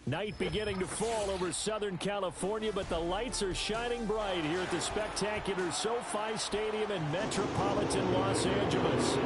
Night beginning to fall over Southern California, but the lights are shining bright here at the spectacular SoFi Stadium in metropolitan Los Angeles.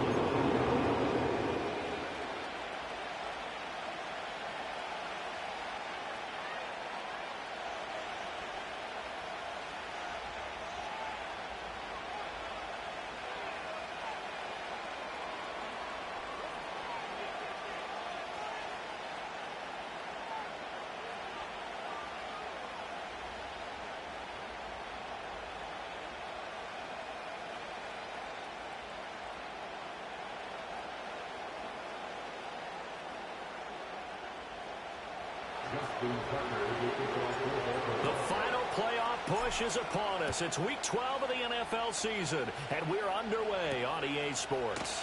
The final playoff push is upon us. It's week 12 of the NFL season, and we're underway on EA Sports.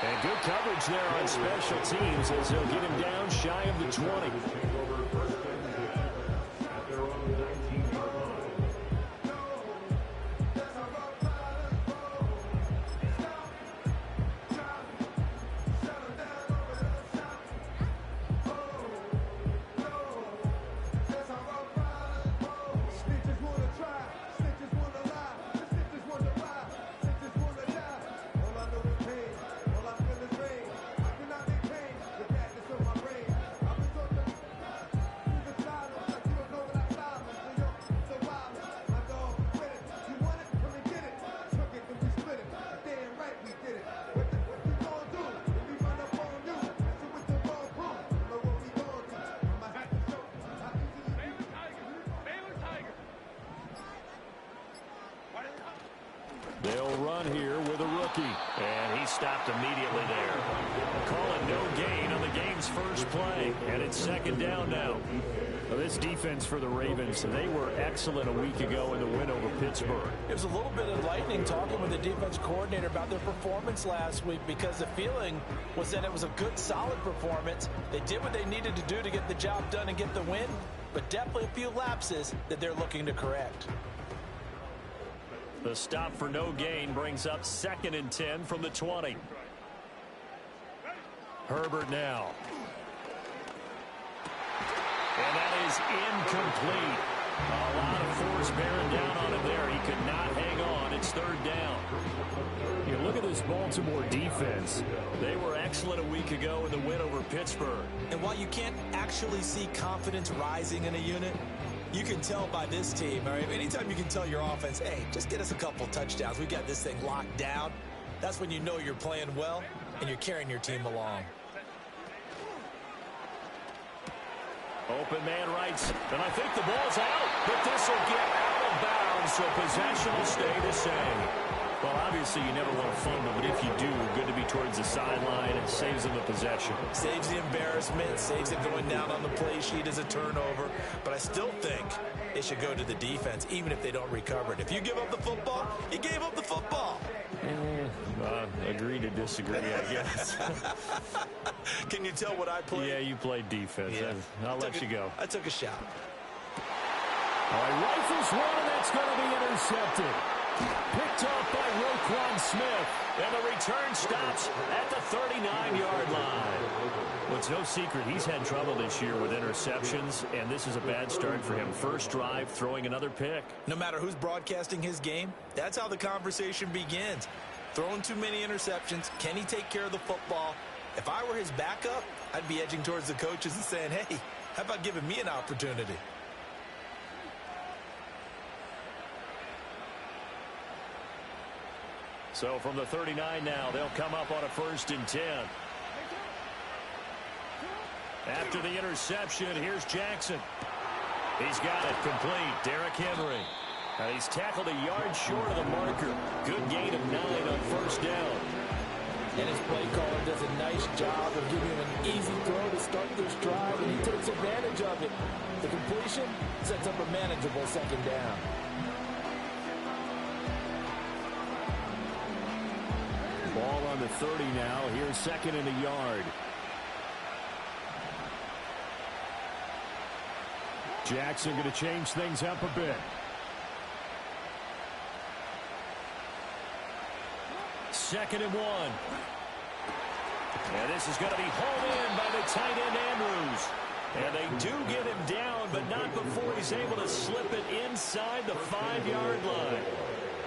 And good coverage there on special teams as they'll get him down shy of the 20. They'll run here with a rookie. And he stopped immediately there. Call it no gain on the game's first play. And it's second down now. Well, this defense for the Ravens, they were excellent a week ago in the win over Pittsburgh. It was a little bit enlightening talking with the defense coordinator about their performance last week because the feeling was that it was a good, solid performance. They did what they needed to do to get the job done and get the win, but definitely a few lapses that they're looking to correct. The stop for no gain brings up 2nd and 10 from the 20. Herbert now. And that is incomplete. A lot of force bearing down on him there. He could not hang on. It's 3rd down. You look at this Baltimore defense. They were excellent a week ago in the win over Pittsburgh. And while you can't actually see confidence rising in a unit, you can tell by this team, all right? Anytime you can tell your offense, hey, just get us a couple touchdowns. We got this thing locked down. That's when you know you're playing well and you're carrying your team along. Open man rights, and I think the ball's out, but this will get out of bounds, so possession will stay the same. Well, obviously you never want to fumble, but if you do, good to be towards the sideline. It saves them the possession. Saves the embarrassment, saves it going down on the play sheet as a turnover. But I still think it should go to the defense, even if they don't recover it. If you give up the football, you gave up the football. Agree to disagree, I guess. Can you tell what I played? Yeah, you played defense. Yeah. I'll let you go. I took a shot. All right, rifles one, and that's going to be intercepted. Picked off by Roquan Smith, and the return stops at the 39-yard line. Well, it's no secret he's had trouble this year with interceptions, and this is a bad start for him. First drive, throwing another pick. No matter who's broadcasting his game, that's how the conversation begins. Throwing too many interceptions, can he take care of the football? If I were his backup, I'd be edging towards the coaches and saying, hey, how about giving me an opportunity? So from the 39 now, they'll come up on a 1st and 10. After the interception, here's Jackson. He's got it complete. Derrick Henry. And he's tackled a yard short of the marker. Good gain of 9 on 1st down. And his play caller does a nice job of giving him an easy throw to start this drive, and he takes advantage of it. The completion sets up a manageable 2nd down. Ball on the 30 now. Here's 2nd and a yard. Jackson going to change things up a bit. 2nd and 1. And this is going to be hauled in by the tight end, Andrews. And they do get him down, but not before he's able to slip it inside the 5-yard line.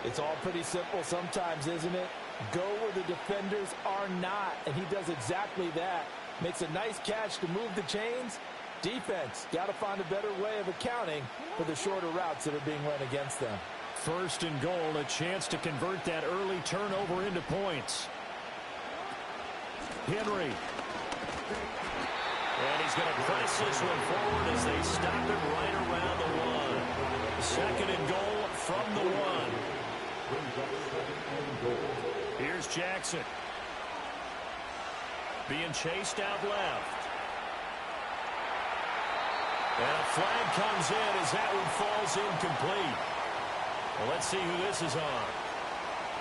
It's all pretty simple sometimes, isn't it? Go where the defenders are not, and he does exactly that. Makes a nice catch to move the chains. Defense, got to find a better way of accounting for the shorter routes that are being run against them. First and goal, a chance to convert that early turnover into points. Henry. And he's going to press this one forward as they stop it right around the 1. Second and goal from the 1. Here's Jackson. Being chased out left. And a flag comes in as that one falls incomplete. Well, let's see who this is on.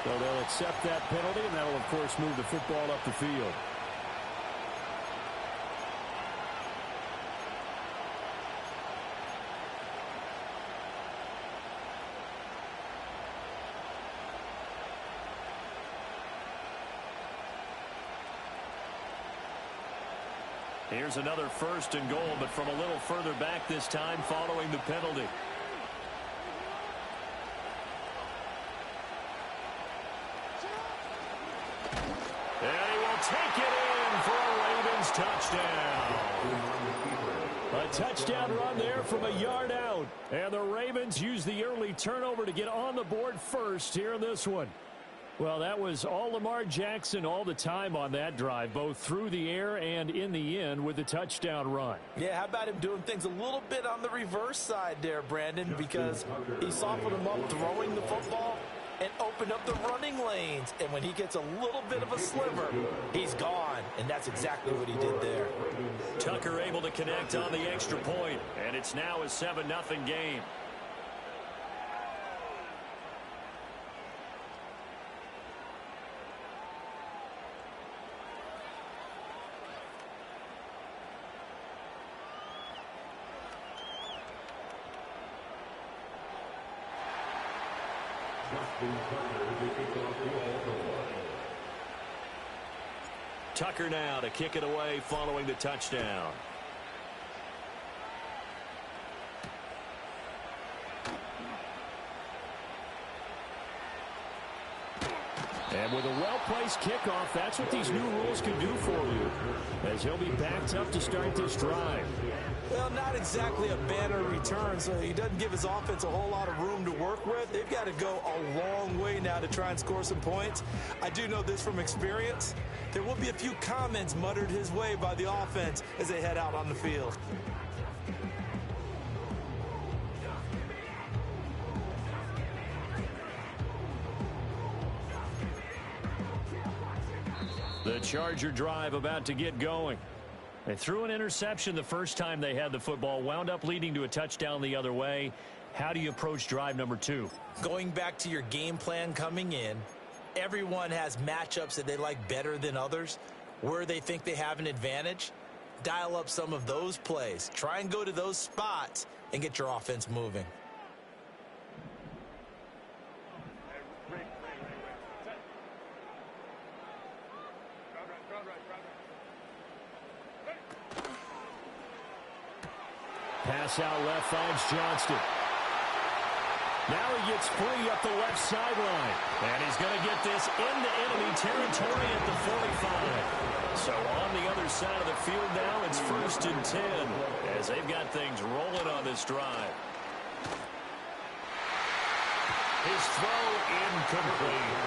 So they'll accept that penalty, and that'll, of course, move the football up the field. Here's another first and goal, but from a little further back this time following the penalty. And he will take it in for a Ravens touchdown. A touchdown run there from a yard out. And the Ravens use the early turnover to get on the board first here in this one. Well, that was all Lamar Jackson all the time on that drive, both through the air and in the end with the touchdown run. Yeah, how about him doing things a little bit on the reverse side there, Brandon, because he softened him up throwing the football and opened up the running lanes. And when he gets a little bit of a sliver, he's gone. And that's exactly what he did there. Tucker able to connect on the extra point, and it's now a 7-0 game. Tucker now to kick it away following the touchdown. And with a well-placed kickoff, that's what these new rules can do for you, as he'll be backed up to start this drive. Well, not exactly a banner return, so he doesn't give his offense a whole lot of room to work with. They've got to go a long way now to try and score some points. I do know this from experience. There will be a few comments muttered his way by the offense as they head out on the field. The Charger drive about to get going. They threw an interception the first time they had the football, wound up leading to a touchdown the other way. How do you approach drive number 2? Going back to your game plan coming in, everyone has matchups that they like better than others, where they think they have an advantage. Dial up some of those plays. Try and go to those spots and get your offense moving. Pass out left finds Johnston. Now he gets free up the left sideline. And he's going to get this into enemy territory at the 45. So on the other side of the field now, it's 1st and 10 as they've got things rolling on this drive. His throw incomplete.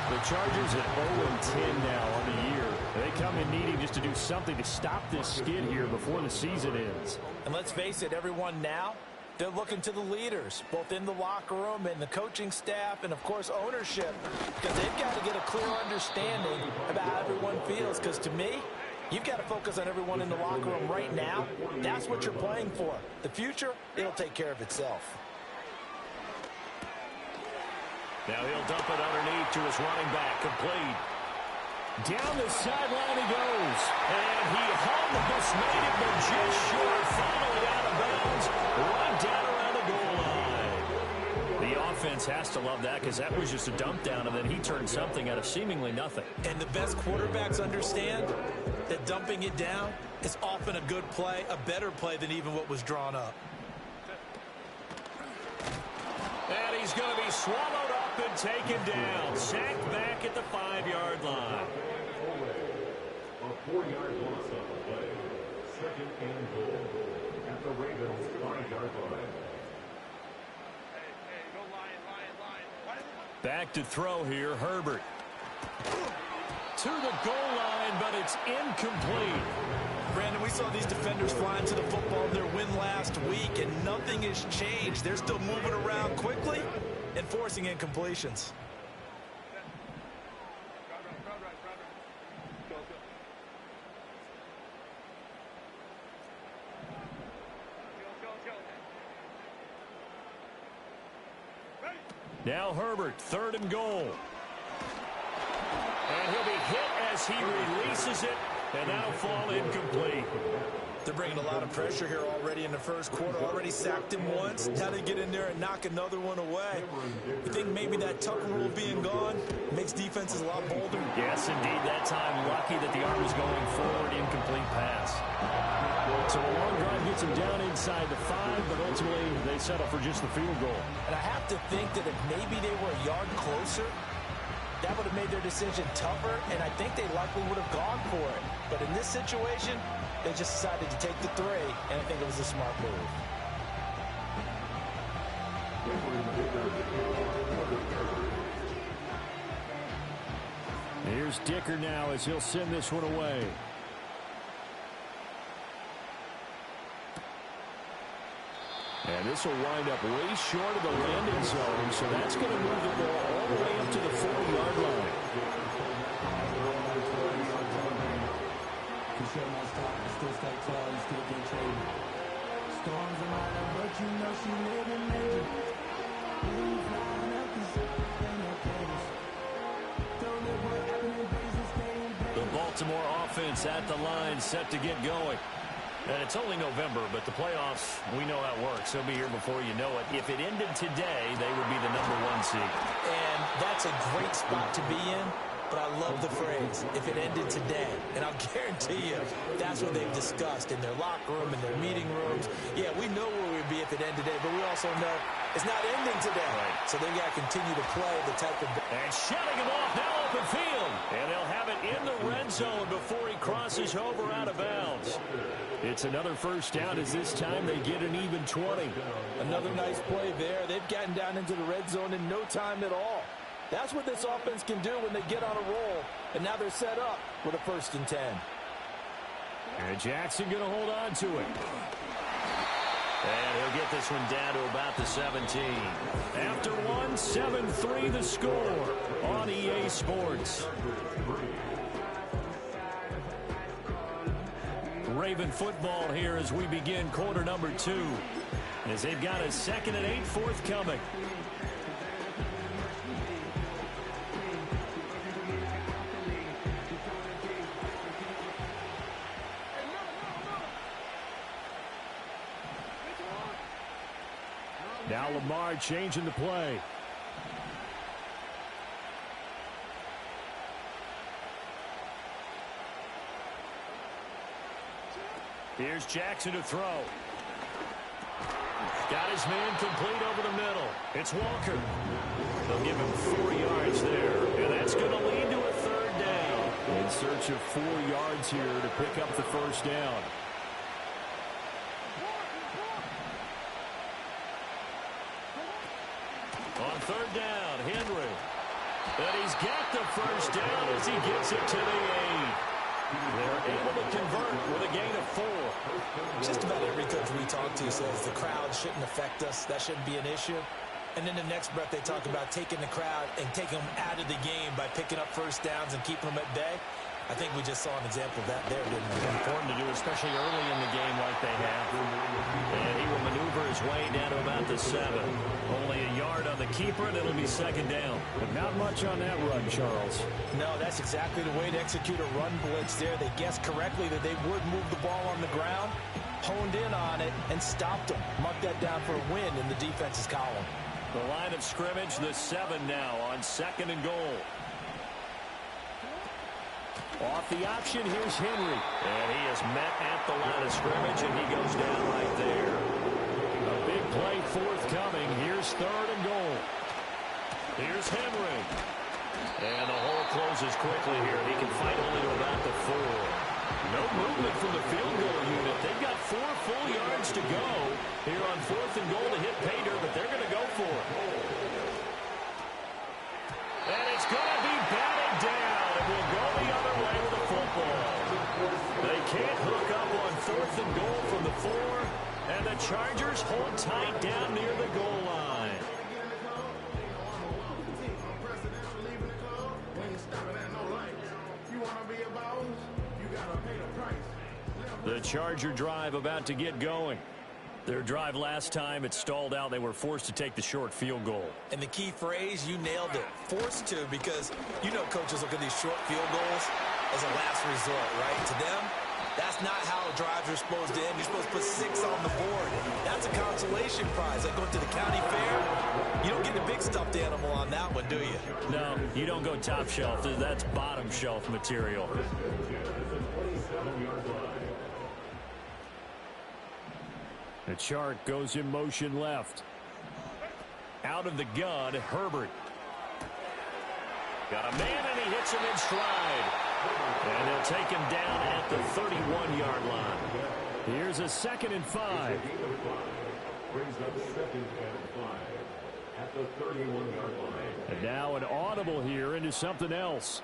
The Chargers at 0-10 now on the year. They come in needing just to do something to stop this skid here before the season ends. And let's face it, everyone now, they're looking to the leaders, both in the locker room and the coaching staff and, of course, ownership, because they've got to get a clear understanding about how everyone feels. Because to me, you've got to focus on everyone in the locker room right now. That's what you're playing for. The future, it'll take care of itself. Now he'll dump it underneath to his running back, complete. Down the sideline he goes. And he almost made it, but just short. Finally out of bounds, right down around the goal line. The offense defense has to love that because that was just a dump down, and then he turned something out of seemingly nothing. And the best quarterbacks understand that dumping it down is often a good play, a better play than even what was drawn up. And he's going to be swallowed up and taken down. Sacked back at the 5-yard line. A 4-yard loss on the play. Second and goal at the Ravens 5-yard line. Back to throw here, Herbert. To the goal line, but it's incomplete. Brandon, we saw these defenders flying to the football in their win last week, and nothing has changed. They're still moving around quickly and forcing incompletions. Now Herbert, 3rd and goal. And he'll be hit as he releases it, and that'll fall incomplete. They're bringing a lot of pressure here already in the first quarter. Already sacked him once. Now they get in there and knock another one away. You think maybe that Tucker rule being gone makes defenses a lot bolder? Yes, indeed. That time, lucky that the arm was going forward. Incomplete pass. So a long drive gets him down inside the 5, but ultimately they settle for just the field goal. And I have to think that if maybe they were a yard closer, that would have made their decision tougher, and I think they likely would have gone for it. But in this situation, they just decided to take the 3, and I think it was a smart move. Here's Dicker now as he'll send this one away. And this will wind up way short of the landing zone, so that's going to move the ball all the way up to the 40-yard line. The Baltimore offense at the line, set to get going. And it's only November, but the playoffs, we know how it works. They'll be here before you know it. If it ended today, they would be the #1 seed. And that's a great spot to be in, but I love the phrase, if it ended today. And I'll guarantee you, that's what they've discussed in their locker room, in their meeting rooms. Yeah, we know where we'd be if it ended today, but we also know it's not ending today. Right. So they got to continue to play the type of... And shutting him off, now open field. And they'll have it in the red zone before he crosses over out of bounds. It's another first down as this time they get an even 20. Another nice play there. They've gotten down into the red zone in no time at all. That's what this offense can do when they get on a roll. And now they're set up with a 1st and 10. And Jackson going to hold on to it. And he'll get this one down to about the 17. After one, 7-3 the score on EA Sports. Raven football here as we begin quarter number 2. As they've got a 2nd and 8 forthcoming. Now Lamar changing the play. Here's Jackson to throw. Got his man complete over the middle. It's Walker. They'll give him 4 yards there. And that's going to lead to a 3rd down. In search of 4 yards here to pick up the 1st down. On 3rd down, Henry. And he's got the 1st down as he gets it to the 8. They're able to convert with a gain of 4. Just about every coach we talk to says the crowd shouldn't affect us. That shouldn't be an issue. And then the next breath they talk about taking the crowd and taking them out of the game by picking up 1st downs and keeping them at bay. I think we just saw an example of that there, didn't we? Important to do, especially early in the game like they have. And he will maneuver his way down to about the 7. Only a yard on the keeper, and it'll be 2nd down. But not much on that run, Charles. No, that's exactly the way to execute a run blitz there. They guessed correctly that they would move the ball on the ground, honed in on it, and stopped them. Mark that down for a win in the defense's column. The line of scrimmage, the 7 now on 2nd and goal. Off the option, here's Henry. And he is met at the line of scrimmage, and he goes down right there. A big play forthcoming. Here's 3rd and goal. Here's Henry. And the hole closes quickly here. He can fight only to about the 4. No movement from the field goal unit. They've got 4 full yards to go here on 4th and goal to hit Pater, but they're going to go for it. And it's going to be batted down. It will go the other way with the football. They can't hook up on 4th and goal from the 4, and the Chargers hold tight down near the goal line. The Charger drive about to get going. Their drive last time, it stalled out. They were forced to take the short field goal. And the key phrase, you nailed it. Forced to, because you know coaches look at these short field goals as a last resort, right? To them, that's not how drives are supposed to end. You're supposed to put 6 on the board. That's a consolation prize. Like going to the county fair, you don't get the big stuffed animal on that one, do you? No, you don't go top shelf. That's bottom shelf material. The Chark goes in motion left. Out of the gun, Herbert. Got a man, and he hits him in stride. And they'll take him down at the 31-yard line. Here's a 2nd and 5. Brings up 2nd and 5 at the 31-yard line. And now an audible here into something else.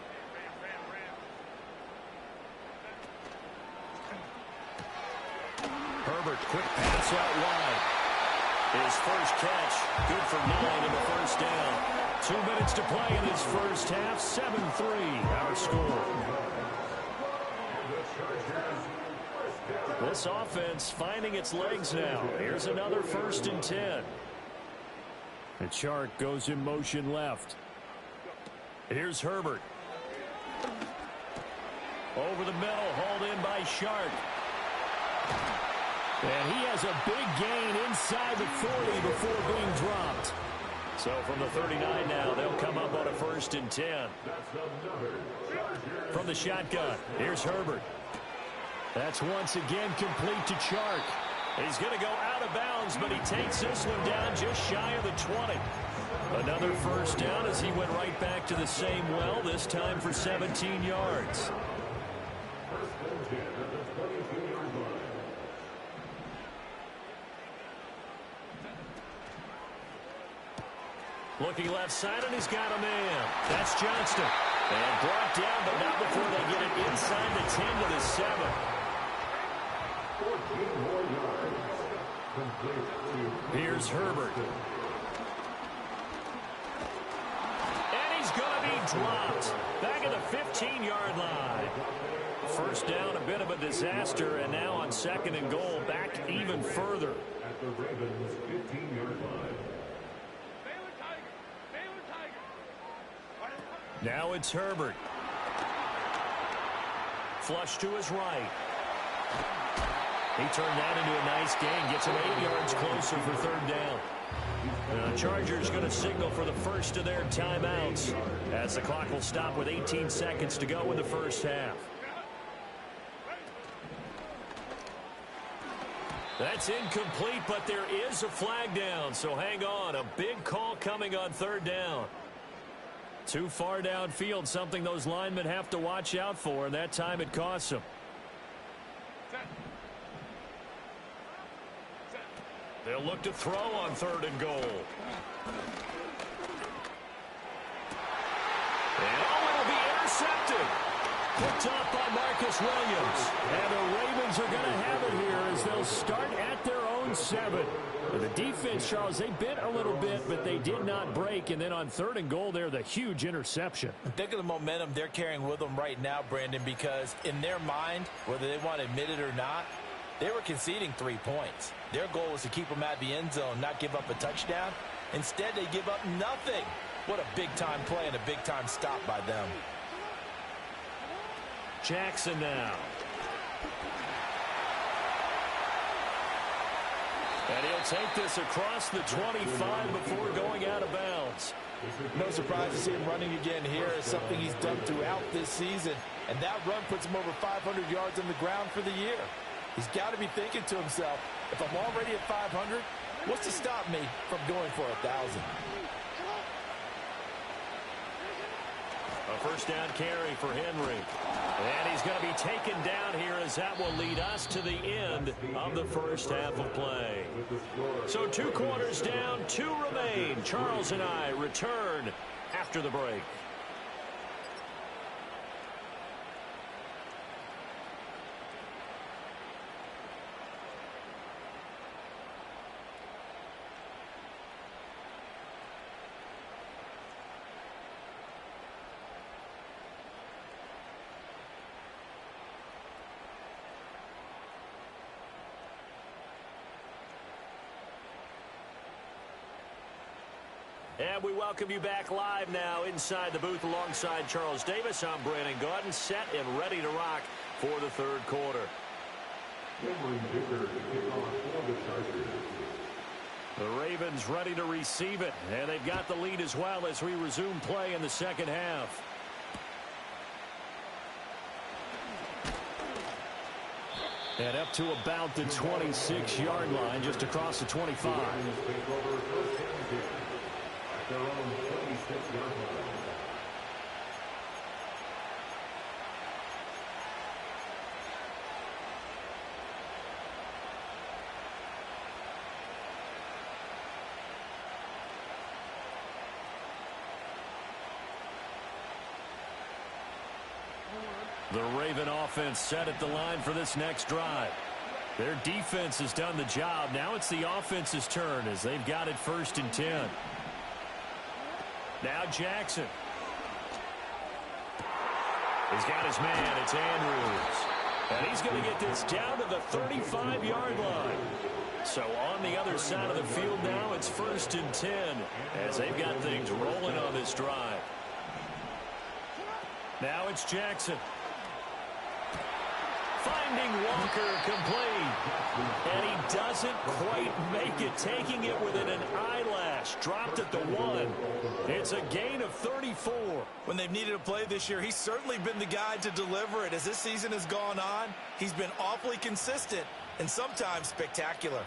Herbert, quick pass out wide. His first catch, good for 9 in the first down. 2 minutes to play in this first half. 7-3, our score. This offense finding its legs now. Here's another 1st and 10. The Chark goes in motion left. Here's Herbert. Over the middle, hauled in by Shark. And he has a big gain inside the 40 before being dropped. So from the 39 now, they'll come up on a 1st and 10. From the shotgun, here's Herbert. That's once again complete to Chark. He's going to go out of bounds, but he takes this one down just shy of the 20. Another 1st down as he went right back to the same well, this time for 17 yards. Looking left side, and he's got a man. That's Johnston. And brought down, but not before they get it inside the 10 to the 7. 14 more yards. Here's Herbert. And he's going to be dropped. Back at the 15-yard line. 1st down, a bit of a disaster, and now on 2nd and goal, back even further. At the Ravens' 15-yard line. Now it's Herbert. Flush to his right. He turned that into a nice gain. Gets him 8 yards closer for 3rd down. The Chargers going to signal for the first of their timeouts as the clock will stop with 18 seconds to go in the first half. That's incomplete, but there is a flag down, so hang on. A big call coming on 3rd down. Too far downfield, something those linemen have to watch out for, and that time it costs them. They'll look to throw on 3rd and goal. And it'll be intercepted. Picked off by Marcus Williams. And the Ravens are going to have it here as they'll start at their own 7. The defense, Charles, they bit a little bit, but they did not break. And then on 3rd and goal there, the huge interception. Think of the momentum they're carrying with them right now, Brandon, because in their mind, whether they want to admit it or not, they were conceding 3 points. Their goal was to keep them at the end zone, not give up a touchdown. Instead, they give up nothing. What a big-time play and a big-time stop by them. Jackson now. And he'll take this across the 25 before going out of bounds. No surprise to see him running again here. It's something he's done throughout this season. And that run puts him over 500 yards on the ground for the year. He's got to be thinking to himself, if I'm already at 500, what's to stop me from going for 1,000? A first down carry for Henry. And he's going to be taken down here as that will lead us to the end of the first half of play. So 2 quarters down, 2 remain. Charles and I return after the break. And we welcome you back live now inside the booth alongside Charles Davis. I'm Brandon Gaudin, set and ready to rock for the third quarter. The Ravens ready to receive it, and they've got the lead as well as we resume play in the second half. And up to about the 26-yard line, just across the 25. Their own 26-yard line. The Raven offense set at the line for this next drive. Their defense has done the job. Now it's the offense's turn as they've got it 1st and 10. Now Jackson. He's got his man. It's Andrews. And he's going to get this down to the 35-yard line. So on the other side of the field now, it's 1st and 10 as they've got things rolling on this drive. Now it's Jackson. Finding Walker complete. And he doesn't quite make it, taking it within an eyelash. Dropped at the 1. It's a gain of 34. When they've needed a play this year, he's certainly been the guy to deliver it. As this season has gone on, he's been awfully consistent and sometimes spectacular.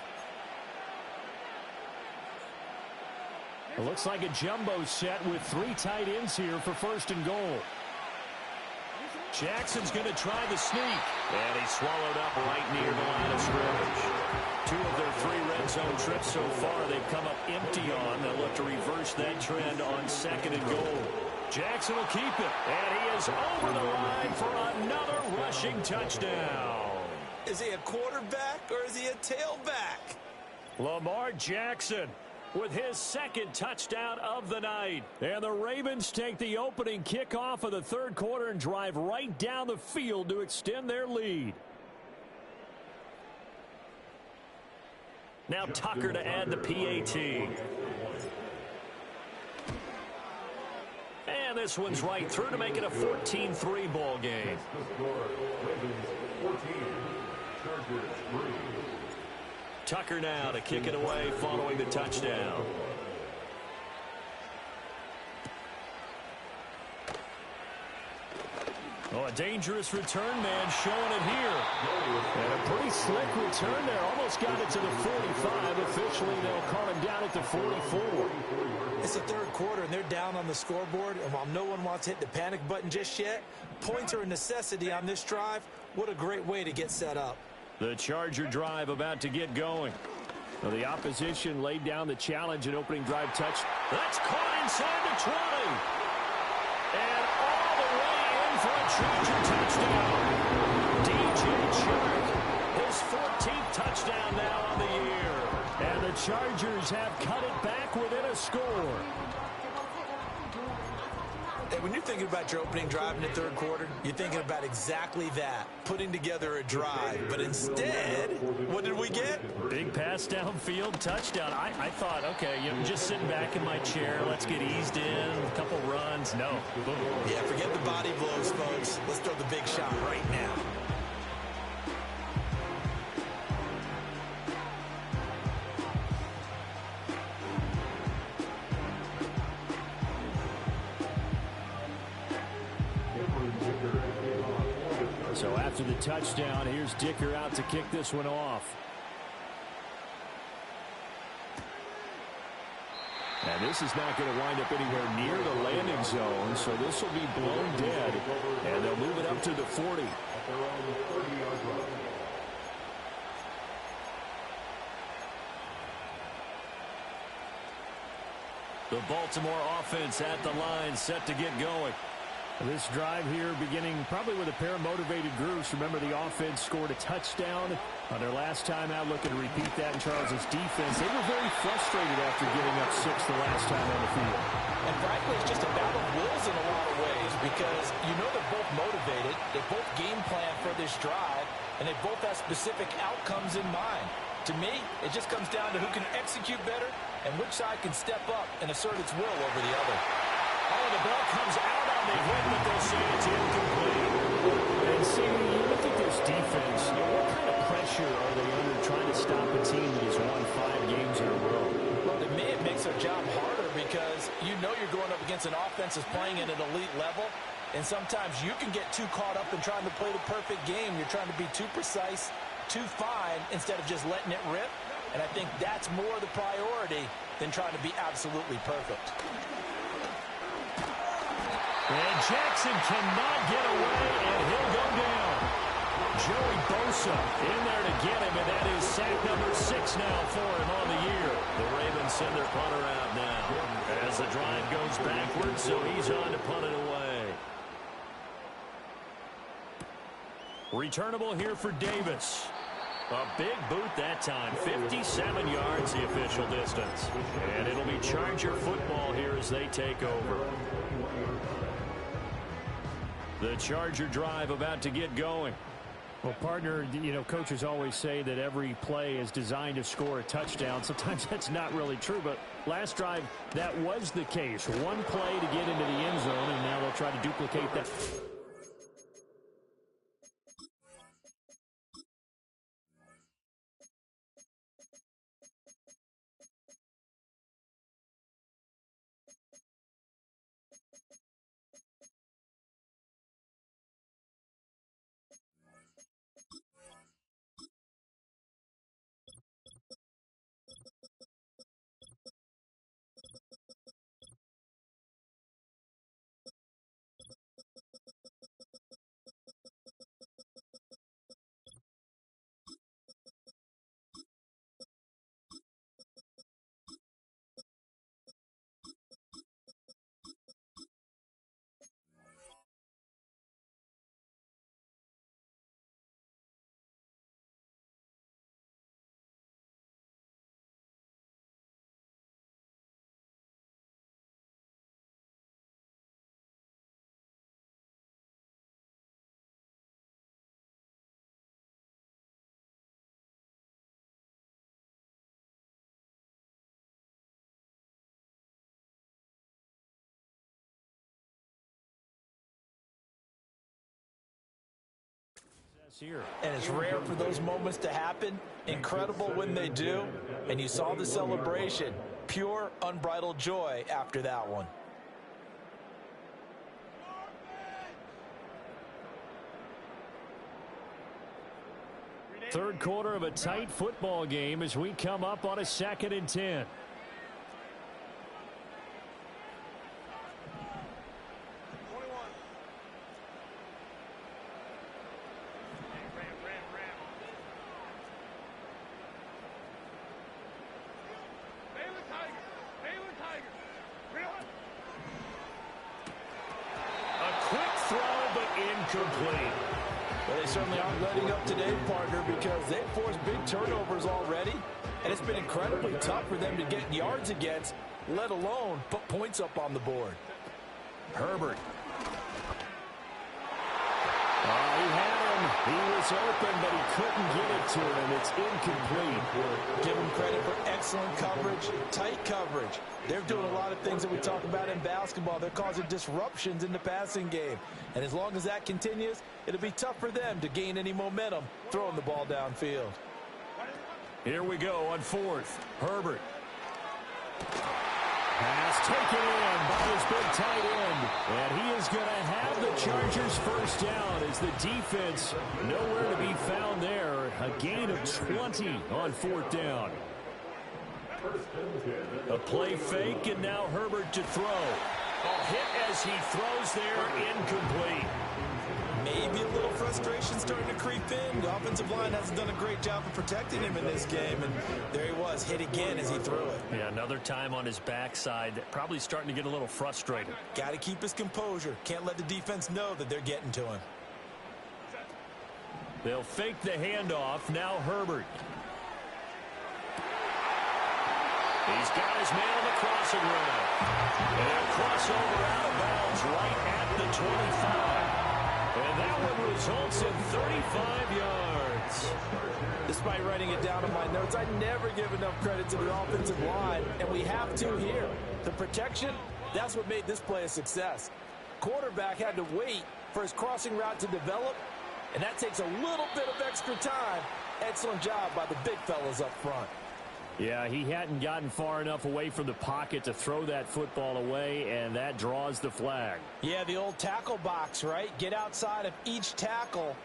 It looks like a jumbo set with 3 tight ends here for 1st and goal. Jackson's going to try the sneak. And he's swallowed up right near the line of scrimmage. 2 of their 3 red zone trips so far they've come up empty on. They'll look to reverse that trend on 2nd and goal. Jackson will keep it. And he is over the line for another rushing touchdown. Is he a quarterback or is he a tailback? Lamar Jackson with his 2nd touchdown of the night. And the Ravens take the opening kickoff of the third quarter and drive right down the field to extend their lead. Now Tucker to add the PAT. And this one's right through to make it a 14-3 ball game. Tucker now to kick it away following the touchdown. Oh, a dangerous return man showing it here. And a pretty slick return there. Almost got it to the 45. Officially, they'll call him down at the 44. It's the third quarter, and they're down on the scoreboard. And while no one wants to hit the panic button just yet, points are a necessity on this drive. What a great way to get set up. The Charger drive about to get going. Well, the opposition laid down the challenge in opening drive touch. That's caught inside the 20. And all the way in for a Charger touchdown. DJ Chark, his 14th touchdown now on the year. And the Chargers have cut it back within a score. Hey, when you're thinking about your opening drive in the third quarter, you're thinking about exactly that, putting together a drive. But instead, what did we get? Big pass downfield, touchdown. I thought, okay, just sitting back in my chair, let's get eased in, a couple runs. No. Boom. Yeah, forget the body blows, folks. Let's throw the big shot right now. So after the touchdown, here's Dicker out to kick this one off. And this is not going to wind up anywhere near the landing zone, so this will be blown dead. And they'll move it up to the 40. The Baltimore offense at the line, set to get going. This drive here beginning probably with a pair of motivated groups. Remember, the offense scored a touchdown on their last time out, looking to repeat that in Charles' defense. They were very frustrated after giving up 6 the last time on the field. And frankly, it's just a battle of wills in a lot of ways because you know they're both motivated, they both game plan for this drive, and they both have specific outcomes in mind. To me, it just comes down to who can execute better and which side can step up and assert its will over the other. Oh, the ball comes out on the hit, but they'll say it's incomplete. And see, you look at this defense, what kind of pressure are they under trying to stop a team that has won 5 games in a row? Well, to me, it makes their job harder because you know you're going up against an offense that's playing at an elite level, and sometimes you can get too caught up in trying to play the perfect game. You're trying to be too precise, too fine, instead of just letting it rip. And I think that's more the priority than trying to be absolutely perfect. And Jackson cannot get away, and he'll go down. Joey Bosa in there to get him, and that is sack number 6 now for him on the year. The Ravens send their punter out now as the drive goes backwards, so he's on to punt it away. Returnable here for Davis. A big boot that time, 57 yards the official distance. And it'll be Charger football here as they take over. The Charger drive about to get going. Well, partner, you know, coaches always say that every play is designed to score a touchdown. Sometimes that's not really true, but last drive, that was the case. One play to get into the end zone, and now they'll try to duplicate that. Here. And it's rare for those moments to happen. Incredible when they do. And you saw the celebration. Pure, unbridled joy after that one. Third quarter of a tight football game as we come up on a 2nd and 10. Incomplete. Well, they certainly aren't letting up today, partner, because they've forced big turnovers already, and it's been incredibly tough for them to get yards against, let alone put points up on the board. Herbert. He had him. He was open, but he couldn't get it to him. It's incomplete. Give him credit for excellent coverage, tight coverage. They're doing a lot of things that we talk about in basketball. They're causing disruptions in the passing game. And as long as that continues, it'll be tough for them to gain any momentum throwing the ball downfield. Here we go on 4th. Herbert. Pass taken in by his big tight end. And he is going to have the Chargers first down as the defense nowhere to be found there. A gain of 20 on fourth down. A play fake, and now Herbert to throw. A hit as he throws there, incomplete. Maybe a little frustration starting to creep in. The offensive line hasn't done a great job of protecting him in this game, and there he was, hit again as he threw it. Yeah, another time on his backside, probably starting to get a little frustrated. Got to keep his composure. Can't let the defense know that they're getting to him. They'll fake the handoff. Now Herbert. He's got his man on the crossing route. And a crossover out of bounds right at the 25. And that one results in 35 yards. Despite writing it down in my notes, I never give enough credit to the offensive line, and we have to here. The protection, that's what made this play a success. Quarterback had to wait for his crossing route to develop, and that takes a little bit of extra time. Excellent job by the big fellas up front. Yeah, he hadn't gotten far enough away from the pocket to throw that football away, and that draws the flag. Yeah, the old tackle box, right? Get outside of each tackle,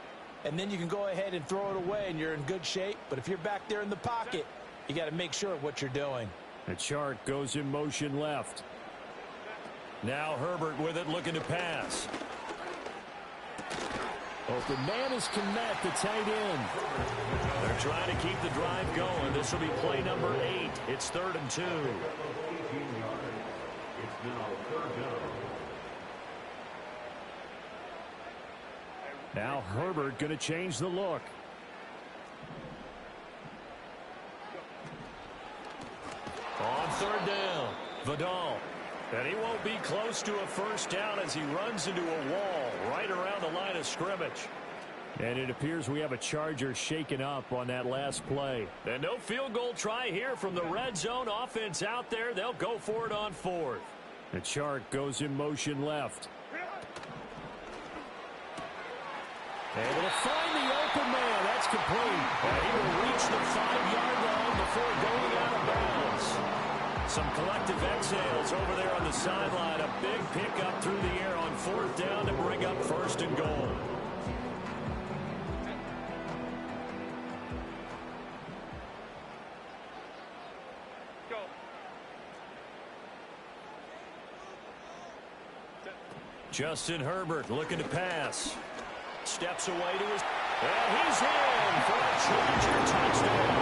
and then you can go ahead and throw it away, and you're in good shape. But if you're back there in the pocket, you got to make sure of what you're doing. The chart goes in motion left. Now Herbert with it, looking to pass. Open man is Kmet, the tight end. They're trying to keep the drive going. This will be play number 8. It's 3rd and 2. It's now 3rd down. Now Herbert going to change the look. On 3rd down, Vidal. And he won't be close to a first down as he runs into a wall right around the line of scrimmage. And it appears we have a Charger shaken up on that last play. And no field goal try here from the red zone. Offense out there. They'll go for it on 4th. The chart goes in motion left. Able to find the open man. That's complete. And he will reach the 5-yard line before going out of bounds. Some collective exhales over there on the sideline. A big pickup through the air on 4th down to bring up 1st and goal. Justin Herbert looking to pass. Steps away to his... And he's in for a Charger touchdown.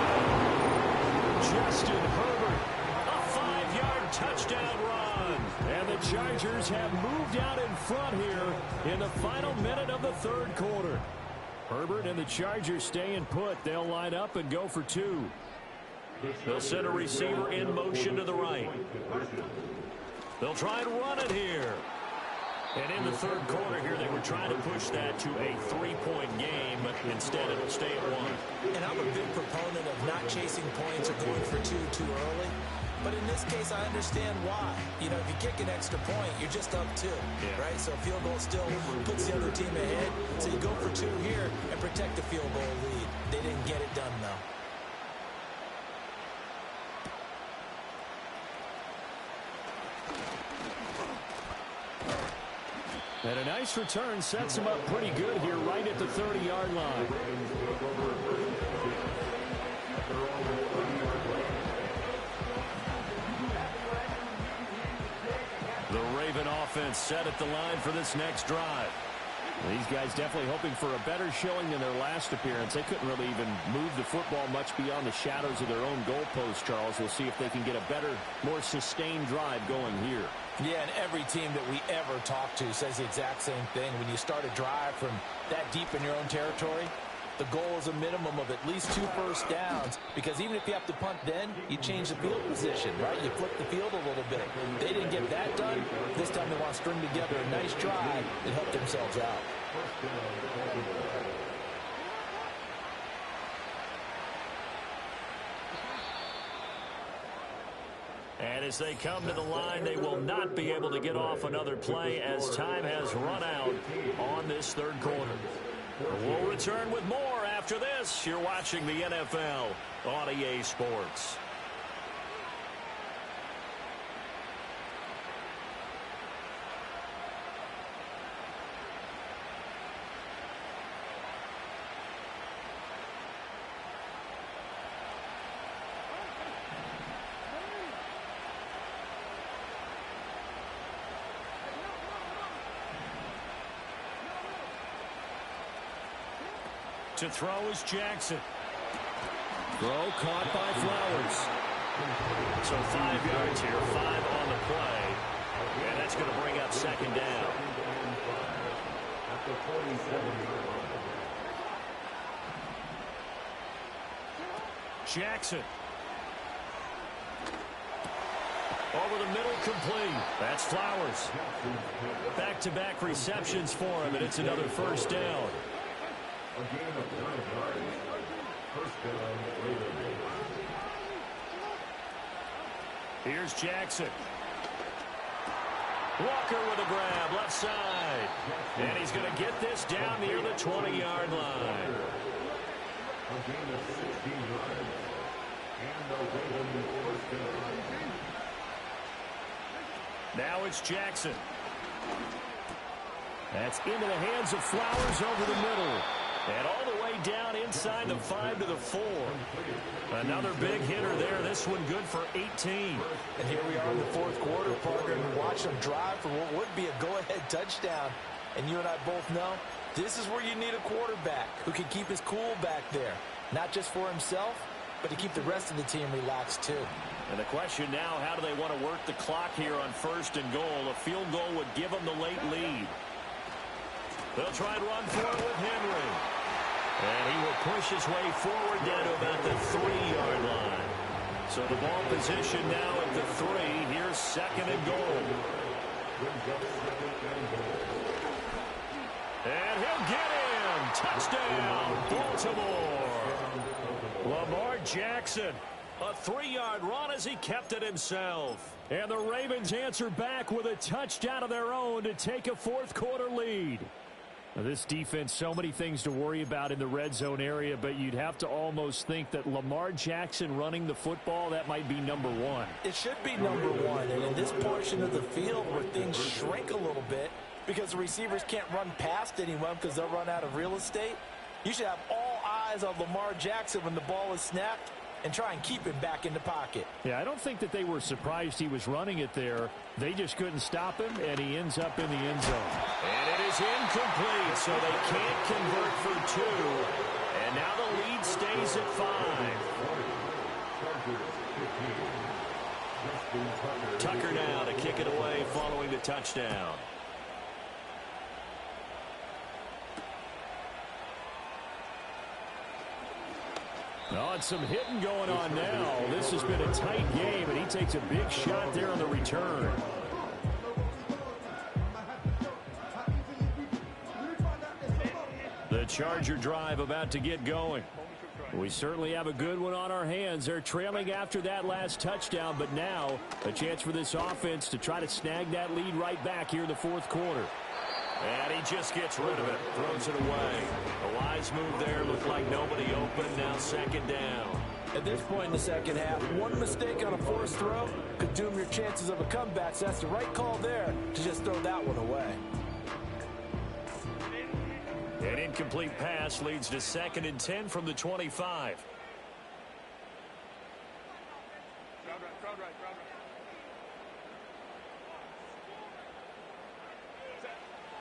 Justin Herbert, a 5-yard touchdown run. And the Chargers have moved out in front here in the final minute of the 3rd quarter. Herbert and the Chargers staying put. They'll line up and go for 2. They'll send a receiver in motion to the right. They'll try and run it here. And in the 3rd quarter here, they were trying to push that to a 3-point game. Instead, it'll stay at 1. And I'm a big proponent of not chasing points or going for 2 too early. But in this case, I understand why. You know, if you kick an extra point, you're just up 2, right? So field goal still puts the other team ahead. So you go for 2 here and protect the field goal lead. They didn't get it done, though. And a nice return sets him up pretty good here right at the 30-yard line. The Raven offense set at the line for this next drive. These guys definitely hoping for a better showing than their last appearance. They couldn't really even move the football much beyond the shadows of their own goalpost, Charles. We'll see if they can get a better, more sustained drive going here. Yeah, and every team that we ever talk to says the exact same thing. When you start a drive from that deep in your own territory, the goal is a minimum of at least 2 first downs, because even if you have to punt then, you change the field position, right? You flip the field a little bit. They didn't get that done. This time they want to string together a nice drive and help themselves out. And as they come to the line, they will not be able to get off another play as time has run out on this 3rd quarter. We'll return with more after this. You're watching the NFL on EA Sports. To throw is Jackson. Throw caught by Flowers. So 5 yards here, 5 on the play. And that's going to bring up second down. Jackson. Over the middle, complete. That's Flowers. Back-to-back receptions for him, and it's another first down. A gain of 9 yards. First down, Ravens. Here's Jackson. Walker with a grab, left side. And he's going to get this down near the 20-yard line. A gain of 16 yards. And the Ravens first down. Now it's Jackson. That's into the hands of Flowers over the middle. And all the way down inside the 5 to the 4. Another big hitter there. This one good for 18. And here we are in the fourth quarter, partner, and watch them drive for what would be a go-ahead touchdown. And you and I both know this is where you need a quarterback who can keep his cool back there. Not just for himself, but to keep the rest of the team relaxed too. And the question now, how do they want to work the clock here on first and goal? A field goal would give them the late lead. They'll try and run for it with Henry. And he will push his way forward down to about the 3-yard line. So the ball position now at the 3. Here's second and goal. And he'll get in. Touchdown, Baltimore. Lamar Jackson. A 3-yard run as he kept it himself. And the Ravens answer back with a touchdown of their own to take a fourth-quarter lead. Now, this defense, so many things to worry about in the red zone area, but you'd have to almost think that Lamar Jackson running the football, that might be number one. It should be number one. And in this portion of the field where things shrink a little bit because the receivers can't run past anyone because they'll run out of real estate, you should have all eyes on Lamar Jackson when the ball is snapped and try and keep him back in the pocket. Yeah, I don't think that they were surprised he was running it there. They just couldn't stop him, and he ends up in the end zone. And it is incomplete, so they can't convert for 2. And now the lead stays at 5. Tucker now to kick it away following the touchdown. Oh, and some hitting going on now. This has been a tight game, and he takes a big shot there on the return. The Charger drive about to get going. We certainly have a good one on our hands. They're trailing after that last touchdown, but now a chance for this offense to try to snag that lead right back here in the fourth quarter. And he just gets rid of it, throws it away. A wise move there, looked like nobody open, now second down. At this point in the second half, one mistake on a forced throw could doom your chances of a comeback, so that's the right call there to just throw that one away. An incomplete pass leads to 2nd and 10 from the 25.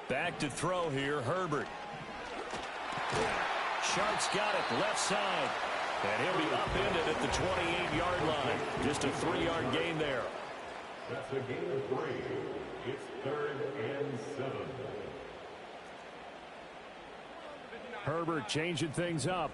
Back to throw here, Herbert. Sharp's got it, left side. And he'll be upended at the 28-yard line. Just a 3-yard gain there. That's a gain of 3. It's 3rd and 7. Herbert changing things up.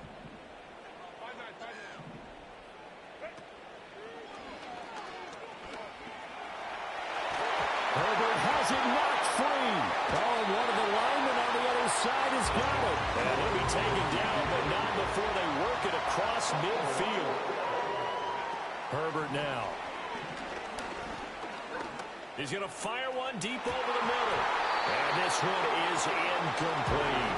Herbert has it knocked free. Oh, and one of the linemen on the other side has got it. And he'll be taken down, but not before they work it across midfield. Herbert now. He's going to fire one deep over the middle. And this one is incomplete.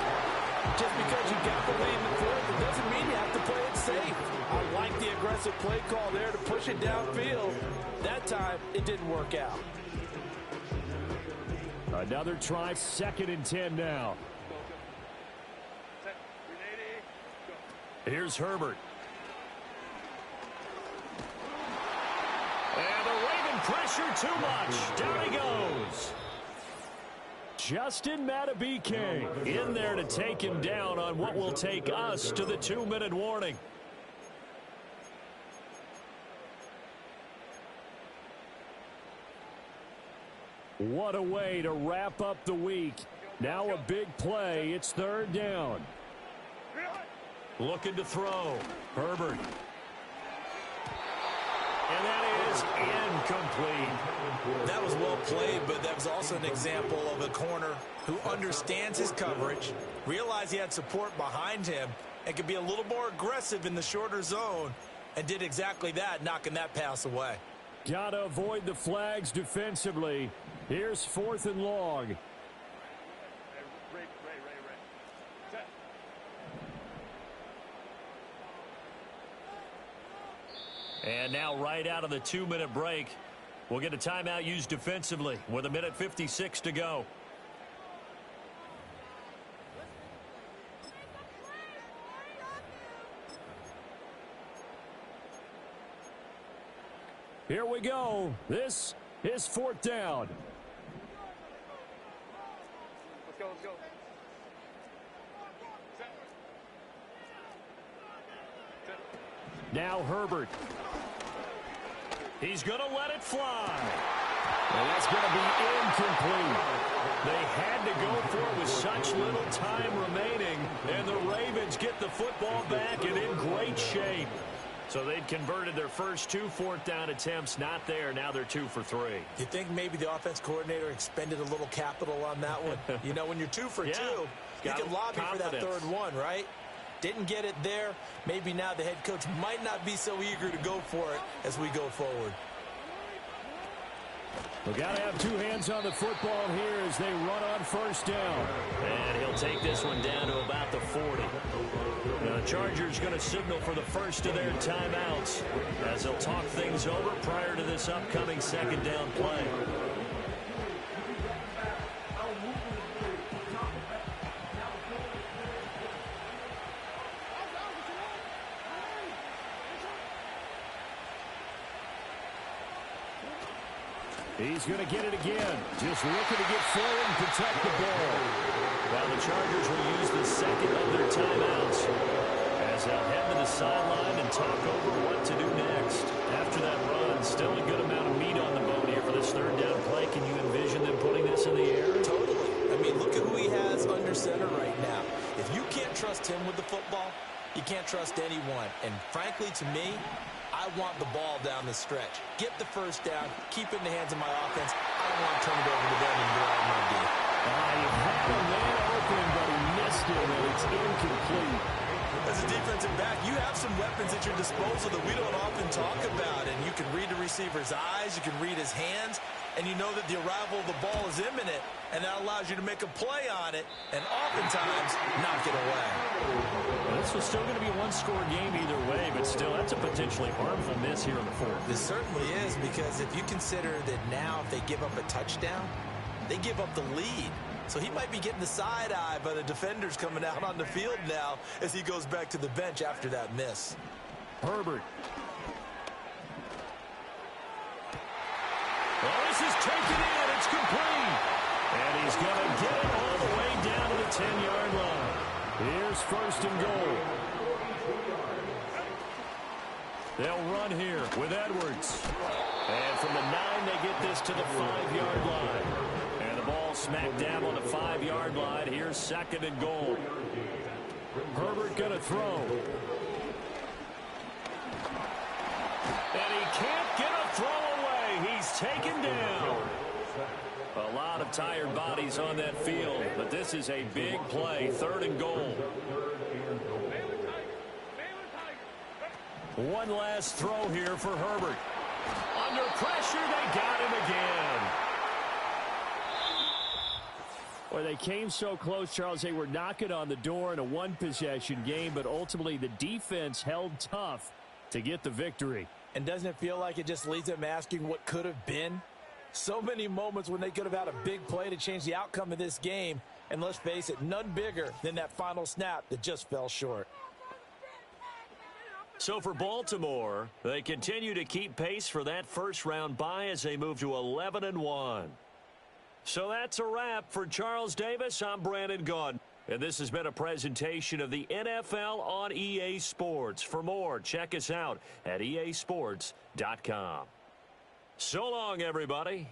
Just because you got the lead in the fourth, it doesn't mean you have to play it safe. I like the aggressive play call there to push it downfield. That time, it didn't work out. Another try, 2nd and 10 now. Here's Herbert. And the Raven pressure too much. Down he goes. Justin Madubuike in there to take him down on what will take us to the 2-minute warning. What a way to wrap up the week. Now a big play. It's 3rd down. Looking to throw. Herbert. And that is incomplete. That was well played, but that was also an example of a corner who understands his coverage, realized he had support behind him, and could be a little more aggressive in the shorter zone, and did exactly that, knocking that pass away. Got to avoid the flags defensively. Here's 4th and long. And now right out of the 2-minute break, we'll get a timeout used defensively with 1:56 to go. Here we go. This is 4th down. Let's go, let's go. Now Herbert. He's going to let it fly. And that's going to be incomplete. They had to go for it with such little time remaining, and the Ravens get the football back and in great shape. So they'd converted their first 2 4th down attempts, not there. Now they're 2 for 3. You think maybe the offense coordinator expended a little capital on that one? You know, when you're 2 for 2, you can lobby for that 3rd one, right? Didn't get it there. Maybe now the head coach might not be so eager to go for it as we go forward. We got to have 2 hands on the football here as they run on 1st down. And he'll take this one down to about the 40. The Chargers going to signal for the first of their timeouts as they'll talk things over prior to this upcoming 2nd down play. He's going to get it again. Just looking to get forward and protect the ball. Well, the Chargers will use the 2nd of their timeouts as they'll head to the sideline and talk over what to do next. After that run, still a good amount of meat on the bone here for this 3rd down play. Can you envision them putting this in the air? Totally. I mean, look at who he has under center right now. If you can't trust him with the football, you can't trust anyone. And frankly, to me, I want the ball down the stretch. Get the 1st down, keep it in the hands of my offense. I don't want to turn it over to them and go out my D. He had a man open, but he missed it, and it's incomplete. As a defensive back, you have some weapons at your disposal that we don't often talk about. And you can read the receiver's eyes, you can read his hands, and you know that the arrival of the ball is imminent, and that allows you to make a play on it, and oftentimes knock it away. Well, this was still going to be a 1-score game either way, but still, that's a potentially harmful miss here in the 4th. This certainly is, because if you consider that now if they give up a touchdown, they give up the lead. So he might be getting the side eye by the defenders coming out on the field now as he goes back to the bench after that miss. Herbert. Well, this is taken in. It's complete. And he's going to get it all the way down to the 10-yard line. Here's 1st and goal. They'll run here with Edwards. And from the 9, they get this to the 5-yard line. And the ball smack dab on the 5-yard line. Here's 2nd and goal. Herbert going to throw. And he can't get a throw away. He's taken down. A lot of tired bodies on that field, but this is a big play. 3rd and goal. One last throw here for Herbert. Under pressure, they got him again. Well, they came so close, Charles. They were knocking on the door in a 1-possession game, but ultimately the defense held tough to get the victory. And doesn't it feel like it just leaves them asking what could have been? So many moments when they could have had a big play to change the outcome of this game. And let's face it, none bigger than that final snap that just fell short. So for Baltimore, they continue to keep pace for that first-round bye as they move to 11-1. So that's a wrap for Charles Davis. I'm Brandon Gaudin. And this has been a presentation of the NFL on EA Sports. For more, check us out at easports.com. So long, everybody.